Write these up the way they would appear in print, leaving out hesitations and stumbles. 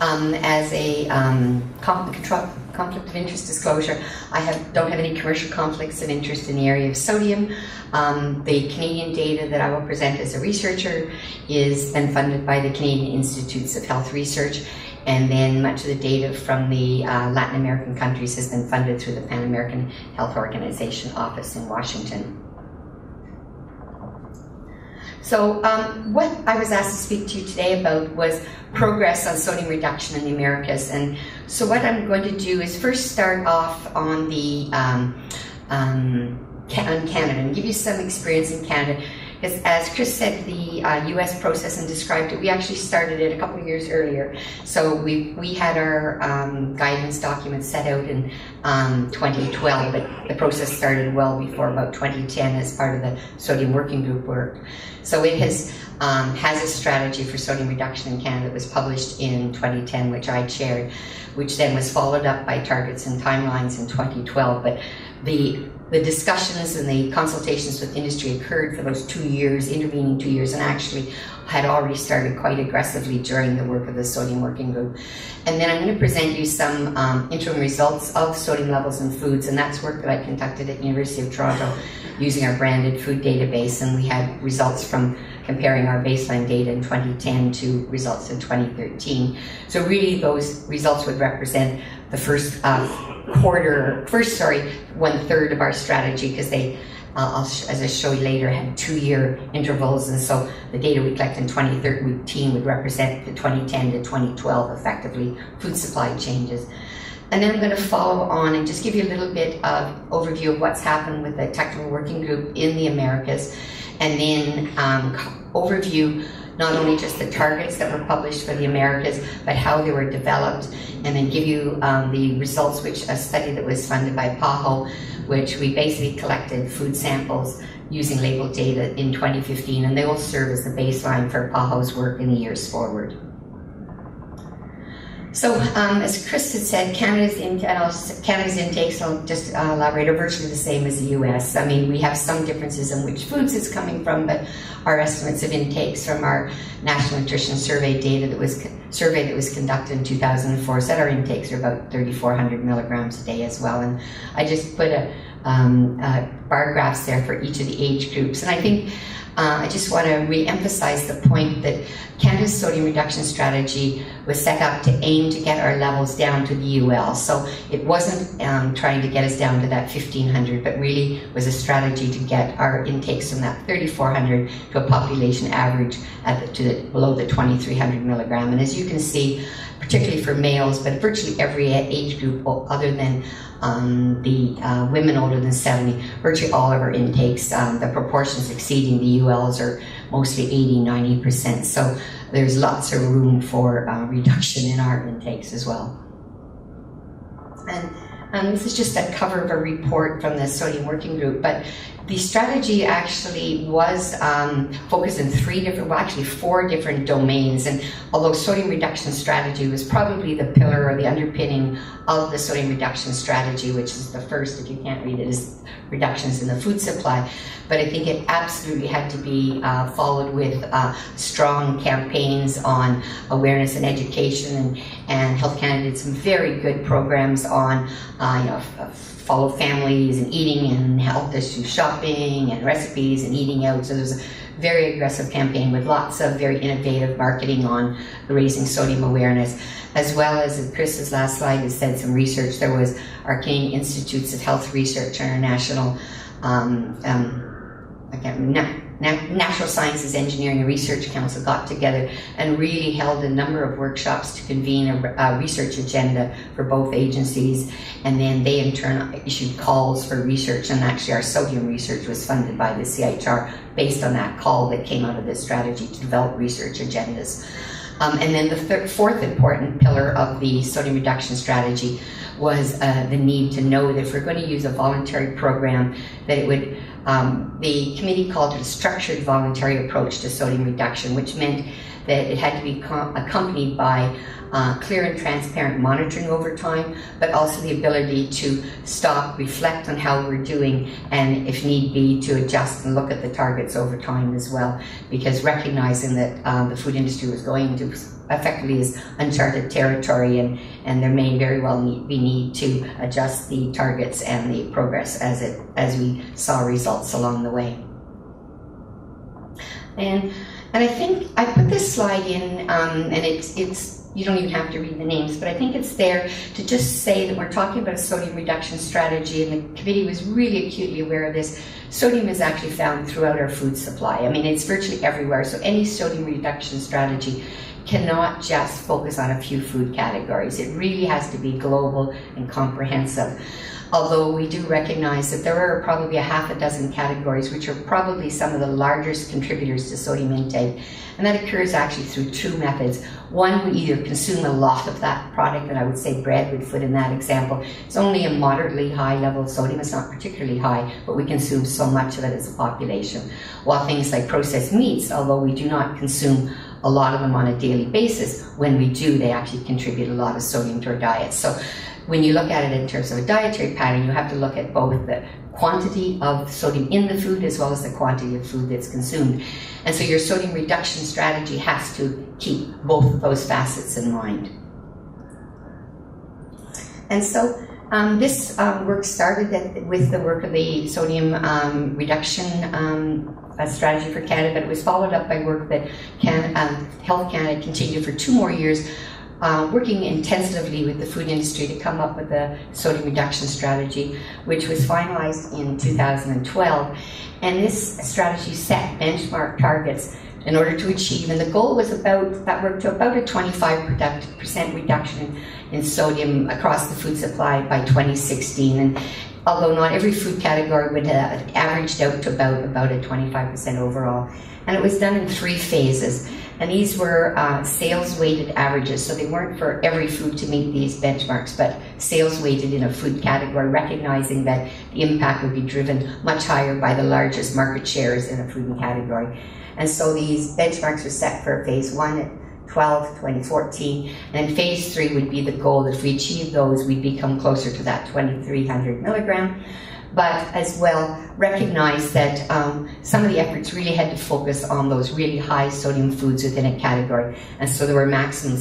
As a conflict of interest disclosure, I don't have any commercial conflicts of interest in the area of sodium. The Canadian data that I will present as a researcher is then funded by the Canadian Institutes of Health Research, and then much of the data from the Latin American countries has been funded through the Pan American Health Organization office in Washington. So what I was asked to speak to you today about was progress on sodium reduction in the Americas. And so what I'm going to do is first start off on the on Canada and give you some experience in Canada. Because as Chris said, the US process and described it, we actually started it a couple of years earlier. So we had our guidance documents set out in 2012, but the process started well before about 2010 as part of the sodium working group work. So it has a strategy for sodium reduction in Canada that was published in 2010, which I chaired, which then was followed up by targets and timelines in 2012. But the discussions and the consultations with industry occurred for those 2 years, intervening 2 years, and actually had already started quite aggressively during the work of the sodium working group. And then I'm going to present you some interim results of sodium levels in foods, and that's work that I conducted at the University of Toronto using our branded food database, and we had results from comparing our baseline data in 2010 to results in 2013. So really those results would represent the first 1/3 of our strategy, because they, as I show you later, had 2-year intervals, and so the data we collect in 2013 would represent the 2010 to 2012 effectively food supply changes. And then I'm going to follow on and just give you a little bit of overview of what's happened with the technical working group in the Americas, and then overview not only just the targets that were published for the Americas, but how they were developed, and then give you the results, which a study that was funded by PAHO, which we basically collected food samples using labeled data in 2015, and they will serve as the baseline for PAHO's work in the years forward. So, as Chris had said, Canada's intakes, I'll just elaborate, are virtually the same as the US. I mean, we have some differences in which foods it's coming from, but our estimates of intakes from our National Nutrition Survey data that was conducted in 2004 said our intakes are about 3,400 milligrams a day as well. And I just put a bar graphs there for each of the age groups. And I think I just want to re-emphasize the point that Canada's sodium reduction strategy was set up to aim to get our levels down to the UL. So it wasn't trying to get us down to that 1,500, but really was a strategy to get our intakes from that 3,400 to a population average below the 2,300 milligram. And as you can see, particularly for males, but virtually every age group other than the women older than 70, virtually all of our intakes, the proportions exceeding the ULs are mostly 80-90%. So there's lots of room for reduction in our intakes as well. And this is just a cover of a report from the sodium working group, but the strategy actually was focused in four different domains. And although sodium reduction strategy was probably the pillar or the underpinning of the sodium reduction strategy, which is the first, if you can't read it, is reductions in the food supply. But I think it absolutely had to be followed with strong campaigns on awareness and education, and Health Canada did some very good programs on follow families and eating and health issues, shopping and recipes and eating out. So there's a very aggressive campaign with lots of very innovative marketing on raising sodium awareness, as well as Chris's last slide has said some research. There was our Canadian Institutes of Health Research and our national Natural Sciences Engineering and Research Council got together and really held a number of workshops to convene a research agenda for both agencies, and then they in turn issued calls for research, and actually our sodium research was funded by the CIHR based on that call that came out of this strategy to develop research agendas. And then the fourth important pillar of the sodium reduction strategy was the need to know that if we're going to use a voluntary program, that it would the committee called it a structured voluntary approach to sodium reduction, which meant that it had to be accompanied by clear and transparent monitoring over time, but also the ability to stop, reflect on how we're doing, and if need be, to adjust and look at the targets over time as well, because recognizing that the food industry was going to effectively is uncharted territory, and there may very well be need to adjust the targets and the progress as we saw results along the way. And I think I put this slide in, and it's you don't even have to read the names, but I think it's there to just say that we're talking about a sodium reduction strategy, and the committee was really acutely aware of this. Sodium is actually found throughout our food supply. I mean, it's virtually everywhere, so any sodium reduction strategy cannot just focus on a few food categories. It really has to be global and comprehensive. Although we do recognize that there are probably a half a dozen categories which are probably some of the largest contributors to sodium intake. And that occurs actually through two methods. One, we either consume a lot of that product, and I would say bread would fit in that example. It's only a moderately high level of sodium. It's not particularly high, but we consume so much of it as a population. While things like processed meats, although we do not consume a lot of them on a daily basis, when we do, they actually contribute a lot of sodium to our diet. So when you look at it in terms of a dietary pattern, you have to look at both the quantity of sodium in the food as well as the quantity of food that's consumed. And so your sodium reduction strategy has to keep both of those facets in mind. And so this work started with the work of the sodium reduction strategy for Canada, but it was followed up by work that Health Canada continued for 2 more years, working intensively with the food industry to come up with a sodium reduction strategy, which was finalized in 2012. And this strategy set benchmark targets in order to achieve, and the goal was about a 25% reduction in sodium across the food supply by 2016. And although not every food category would have averaged out to about a 25% overall. And it was done in 3 phases. And these were sales-weighted averages, so they weren't for every food to meet these benchmarks, but sales-weighted in a food category, recognizing that the impact would be driven much higher by the largest market shares in a food category. And so these benchmarks were set for phase 1 at 12, 2014, and phase 3 would be the goal that if we achieve those, we'd become closer to that 2,300 milligram. But as well, recognize that some of the efforts really had to focus on those really high sodium foods within a category. And so there were maximum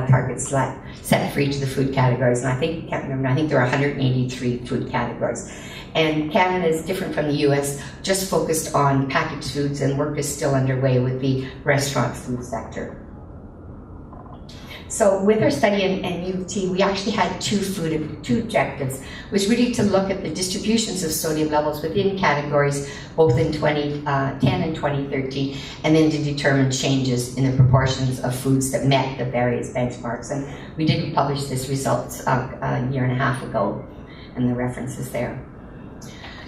targets set for each of the food categories. And I can't remember, I think there were 183 food categories. And Canada is different from the US, just focused on packaged foods, and work is still underway with the restaurant food sector. So with our study in U of T, we actually had two objectives, was really to look at the distributions of sodium levels within categories, both in 2010 and 2013, and then to determine changes in the proportions of foods that met the various benchmarks. And we did publish this results a year and a half ago, and the reference is there.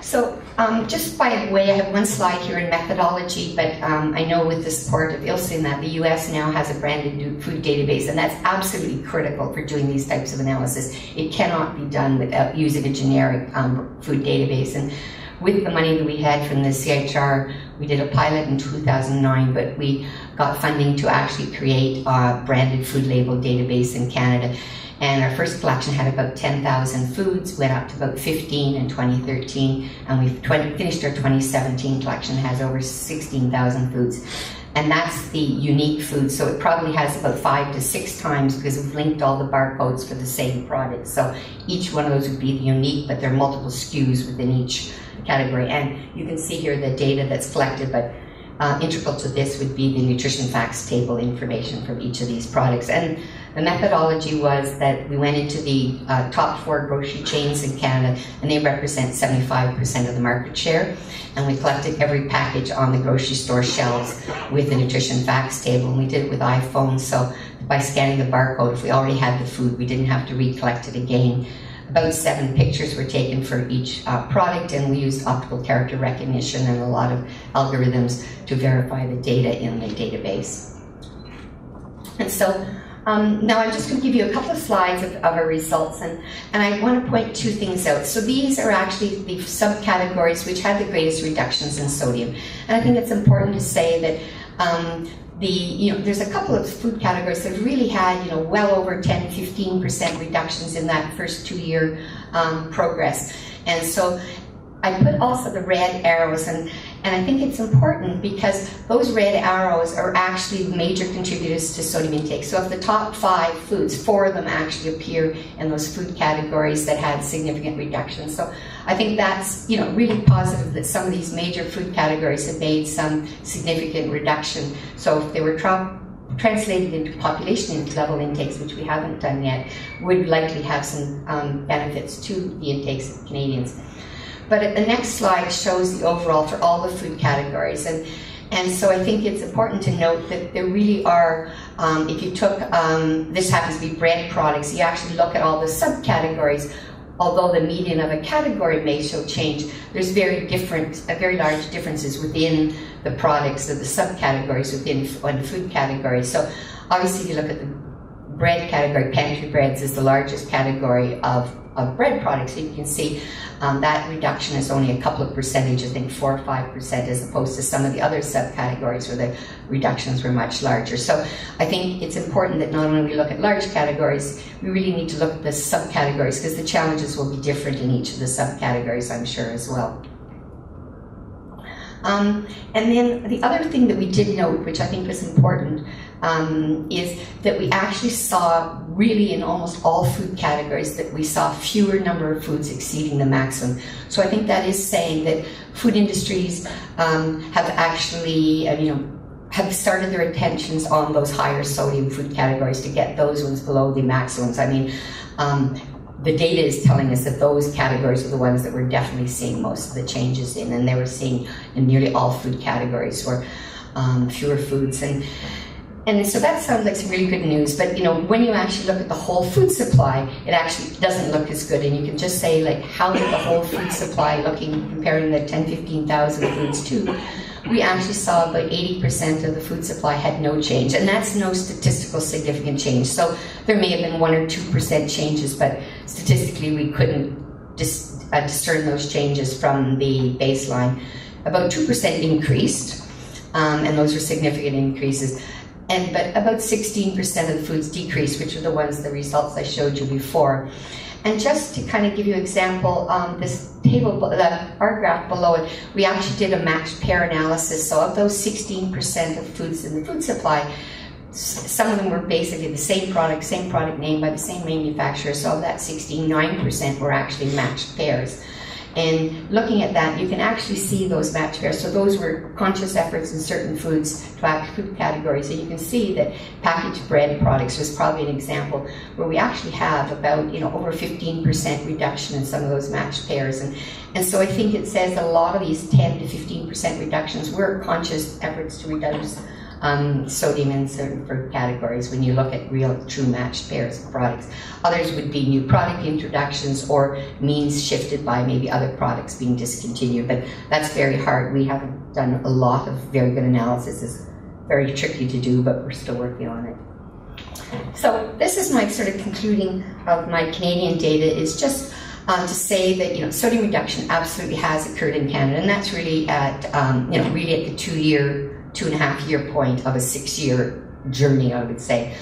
So just by way, I have one slide here in methodology, but I know with the support of ILSIN that the US now has a branded food database, and that's absolutely critical for doing these types of analysis. It cannot be done without using a generic food database. And with the money that we had from the CHR, we did a pilot in 2009, but we got funding to actually create a branded food label database in Canada. And our first collection had about 10,000 foods, went up to about 15 in 2013, and we finished our 2017 collection, has over 16,000 foods. And that's the unique food, so it probably has about 5 to 6 times, because we've linked all the barcodes for the same product. So each one of those would be the unique, but there are multiple SKUs within each category. And you can see here the data that's collected, but integral to this would be the nutrition facts table information from each of these products. And the methodology was that we went into the top 4 grocery chains in Canada, and they represent 75% of the market share. And we collected every package on the grocery store shelves with the nutrition facts table, and we did it with iPhones. So by scanning the barcode, if we already had the food, we didn't have to recollect it again. About 7 pictures were taken for each product, and we used optical character recognition and a lot of algorithms to verify the data in the database. And so now I'm just going to give you a couple of slides of our results, and I want to point 2 things out. So these are actually the subcategories which had the greatest reductions in sodium. And I think it's important to say that there's a couple of food categories that really had, well over 10, 15% reductions in that first 2-year progress. And so I put also the red arrows, and And I think it's important because those red arrows are actually major contributors to sodium intake. So of the top 5 foods, 4 of them actually appear in those food categories that had significant reductions. So I think that's, really positive that some of these major food categories have made some significant reduction. So if they were translated into population level intakes, which we haven't done yet, would likely have some benefits to the intakes of Canadians. But the next slide shows the overall for all the food categories. And so I think it's important to note that there really are, if you took, this happens to be bread products, you actually look at all the subcategories. Although the median of a category may show change, there's very large differences within the products of the subcategories within the food categories. So obviously if you look at the bread category, pantry breads is the largest category of bread products. So you can see that reduction is only a couple of percentage, I think 4 or 5%, as opposed to some of the other subcategories where the reductions were much larger. So I think it's important that not only we look at large categories, we really need to look at the subcategories because the challenges will be different in each of the subcategories, I'm sure, as well. And then the other thing that we did note, which I think was important, is that we actually saw really in almost all food categories that we saw fewer number of foods exceeding the maximum. So I think that is saying that food industries have actually, have started their attentions on those higher sodium food categories to get those ones below the maximums. I mean, the data is telling us that those categories are the ones that we're definitely seeing most of the changes in, and they were seeing in nearly all food categories were fewer foods. And so that sounds like some really good news, but when you actually look at the whole food supply, it actually doesn't look as good. And you can just say, like, how did the whole food supply looking, comparing the 10,000-15,000 foods to, we actually saw about 80% of the food supply had no change, and that's no statistical significant change. So there may have been 1 or 2% changes, but statistically we couldn't discern those changes from the baseline. About 2% increased, and those were significant increases. But about 16% of the foods decreased, which are the results I showed you before. And just to kind of give you an example, this table, our graph below it, we actually did a matched pair analysis. So of those 16% of foods in the food supply, some of them were basically the same product name by the same manufacturer. So of that 9% were actually matched pairs. And looking at that, you can actually see those matched pairs. So those were conscious efforts in certain foods to act food categories. And you can see that packaged bread products was probably an example where we actually have about over 15% reduction in some of those matched pairs. And so I think it says that a lot of these 10 to 15% reductions were conscious efforts to reduce sodium in certain fruit categories when you look at real true matched pairs of products. Others would be new product introductions or means shifted by maybe other products being discontinued, but that's very hard. We haven't done a lot of very good analysis. It's very tricky to do, but we're still working on it. So this is my sort of concluding of my Canadian data, is just to say that sodium reduction absolutely has occurred in Canada, and that's really at really at the 2.5-year point of a 6-year journey, I would say.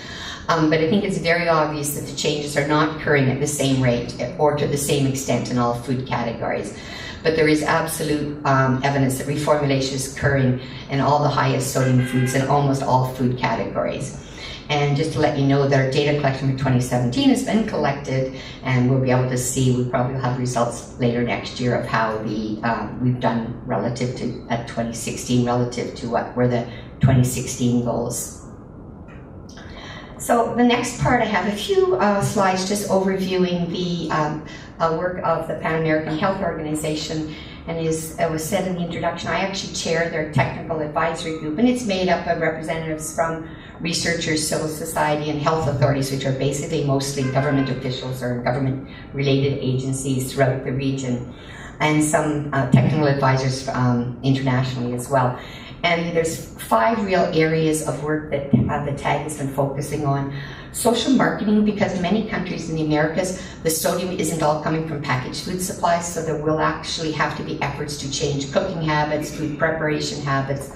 But I think it's very obvious that the changes are not occurring at the same rate or to the same extent in all food categories. But there is absolute evidence that reformulation is occurring in all the highest sodium foods in almost all food categories. And just to let you know that our data collection for 2017 has been collected, and we'll be able to see, we probably will have results later next year of how we've done relative to 2016 relative to what were the 2016 goals. So the next part, I have a few slides just overviewing the work of the Pan American Health Organization. And as was said in the introduction, I actually chair their technical advisory group, and it's made up of representatives from researchers, civil society, and health authorities, which are basically mostly government officials or government-related agencies throughout the region, and some technical advisors internationally as well. And there's 5 real areas of work that the TAG has been focusing on. Social marketing, because in many countries in the Americas, the sodium isn't all coming from packaged food supplies, so there will actually have to be efforts to change cooking habits, food preparation habits,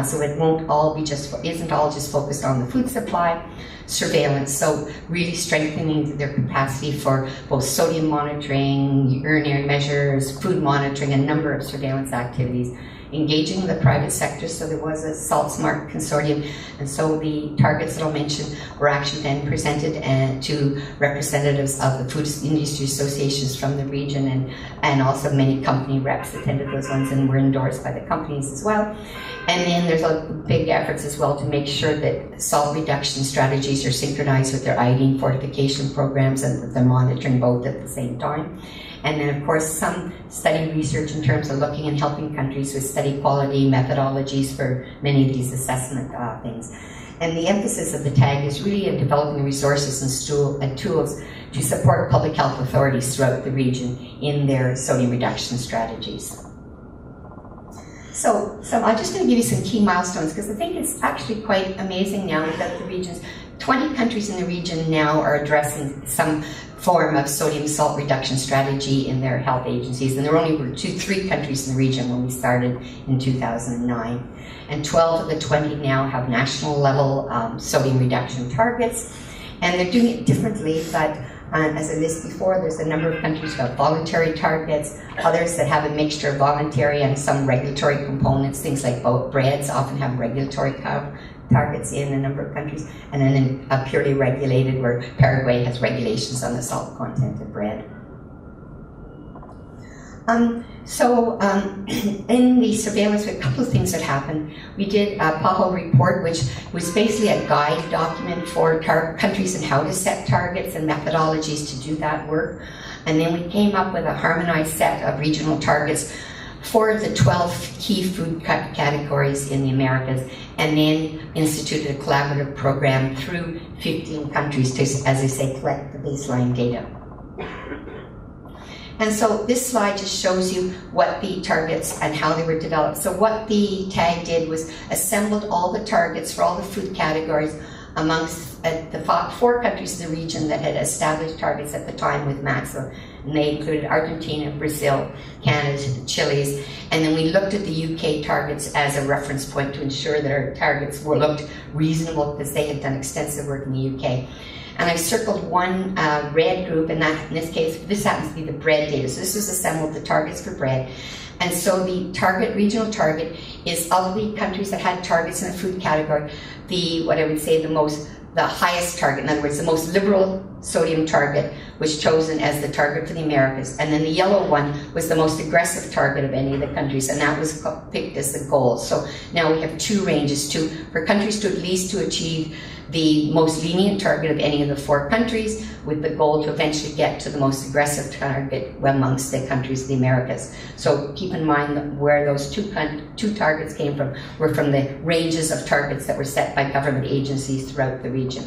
so it isn't all just focused on the food supply. Surveillance, so really strengthening their capacity for both sodium monitoring, urinary measures, food monitoring, a number of surveillance activities, engaging the private sector. So there was a Salt Smart Consortium, and so the targets that I'll mention were actually then presented to representatives of the food industry associations from the region, and also many company reps attended those ones and were endorsed by the companies as well. And then there's a big efforts as well to make sure that salt reduction strategies are synchronized with their iodine fortification programs and that they're monitoring both at the same time. And then, of course, some study research in terms of looking and helping countries with study quality methodologies for many of these assessment things. And the emphasis of the TAG is really in developing resources and tools to support public health authorities throughout the region in their sodium reduction strategies. So I'm just going to give you some key milestones, because I think it's actually quite amazing now that the regions, 20 countries in the region now are addressing some form of sodium salt reduction strategy in their health agencies, and there only were 3 countries in the region when we started in 2009. And 12 of the 20 now have national level sodium reduction targets, and they're doing it differently, but as I listed before, there's a number of countries that have voluntary targets, others that have a mixture of voluntary and some regulatory components. Things like breads often have regulatory targets in a number of countries, and then a purely regulated, where Paraguay has regulations on the salt content of bread. In the surveillance, a couple of things that happened. We did a PAHO report, which was basically a guide document for countries and how to set targets and methodologies to do that work. And then we came up with a harmonized set of regional targets for the 12 key food categories in the Americas, and then instituted a collaborative program through 15 countries to, as I say, collect the baseline data. And so this slide just shows you what the targets and how they were developed. So what the TAG did was assembled all the targets for all the food categories amongst the 4 countries in the region that had established targets at the time with maximum. And they included Argentina, Brazil, Canada, Chile, and then we looked at the UK targets as a reference point to ensure that our targets looked reasonable, because they had done extensive work in the UK. And I circled one red group, and that, in this case, this happens to be the bread data. So this was assembled the targets for bread. And so the regional target is of the countries that had targets in the food category, what I would say the highest target, in other words, the most liberal sodium target was chosen as the target for the Americas. And then the yellow one was the most aggressive target of any of the countries, and that was picked as the goal. So now we have 2 ranges, for countries to at least to achieve the most lenient target of any of the 4 countries, with the goal to eventually get to the most aggressive target amongst the countries of the Americas. So keep in mind that where those two targets came from were from the ranges of targets that were set by government agencies throughout the region.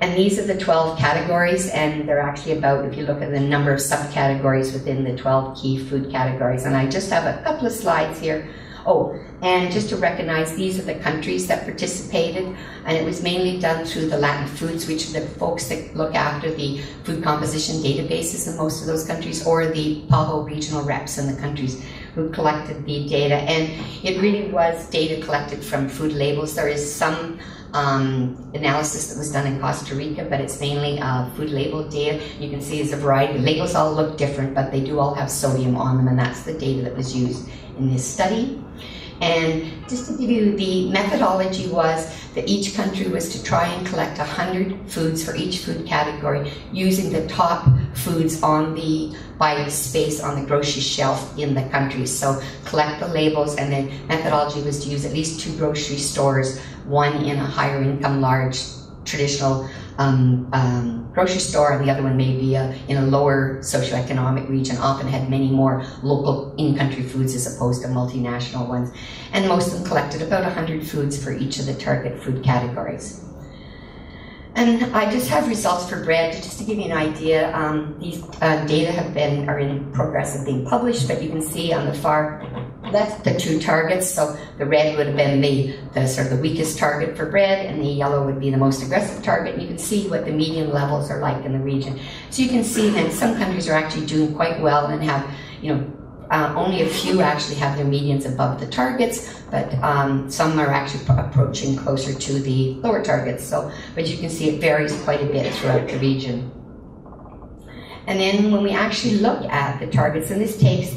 And these are the 12 categories, and they're actually about, if you look at the number of subcategories within the 12 key food categories. And I just have a couple of slides here. Oh, and just to recognize, these are the countries that participated, and it was mainly done through the Latin Foods, which are the folks that look after the food composition databases in most of those countries, or the PAHO regional reps in the countries who collected the data. And it really was data collected from food labels. There is some analysis that was done in Costa Rica, but it's mainly food label data. You can see there's a variety. The labels all look different, but they do all have sodium on them, and that's the data that was used in this study. And just to give you, the methodology was that each country was to try and collect 100 foods for each food category, using the top foods by space on the grocery shelf in the country. So collect the labels, and the methodology was to use at least 2 grocery stores, one in a higher income, large, traditional grocery store, and the other one may be in a lower socioeconomic region, often had many more local in-country foods as opposed to multinational ones. And most of them collected about 100 foods for each of the target food categories. And I just have results for bread, just to give you an idea. These data are in progress of being published, but you can see on the far left the 2 targets. So the red would have been the sort of the weakest target for bread, and the yellow would be the most aggressive target. And you can see what the median levels are like in the region. So you can see that some countries are actually doing quite well and have, only a few actually have their medians above the targets, but some are actually approaching closer to the lower targets. But you can see it varies quite a bit throughout the region. And then when we actually look at the targets, and this takes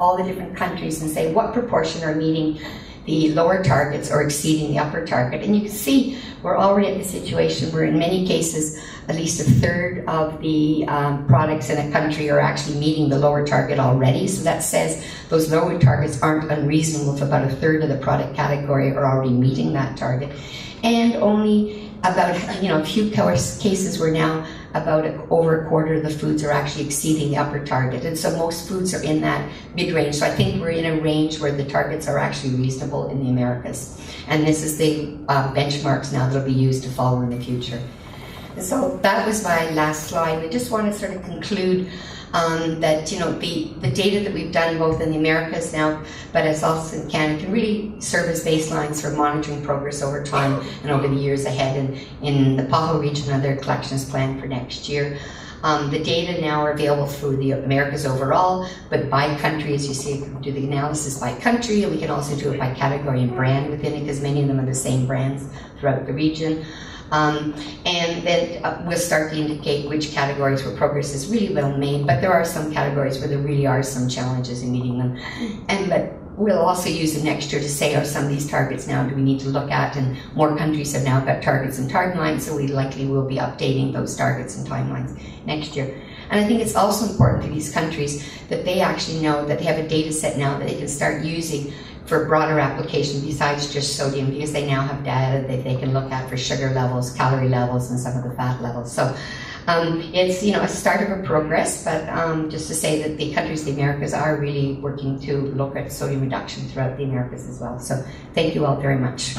all the different countries and say what proportion are meeting the lower targets or exceeding the upper target. And you can see we're already at the situation where in many cases at least a third of the products in a country are actually meeting the lower target already. So that says those lower targets aren't unreasonable if about a third of the product category are already meeting that target. And only about a few cases where now about over a quarter of the foods are actually exceeding the upper target. And so most foods are in that mid-range. So I think we're in a range where the targets are actually reasonable in the Americas. And this is the benchmarks now that will be used to follow in the future. And so that was my last slide. I just want to sort of conclude that the data that we've done both in the Americas now, but as also in Canada, can really serve as baselines for monitoring progress over time and over the years ahead. And in the PAHO region, other collections planned for next year. The data now are available through the Americas overall, but by country, as you see, we can do the analysis by country, and we can also do it by category and brand within it, because many of them are the same brands throughout the region. And then we'll start to indicate which categories where progress is really well made, but there are some categories where there really are some challenges in meeting them. But we'll also use it next year to say, are some of these targets now do we need to look at? And more countries have now got targets and timelines, so we likely will be updating those targets and timelines next year. And I think it's also important for these countries that they actually know that they have a data set now that they can start using for broader application besides just sodium, because they now have data that they can look at for sugar levels, calorie levels, and some of the fat levels. So it's a start of a progress, but just to say that the countries, the Americas, are really working to look at sodium reduction throughout the Americas as well. So thank you all very much.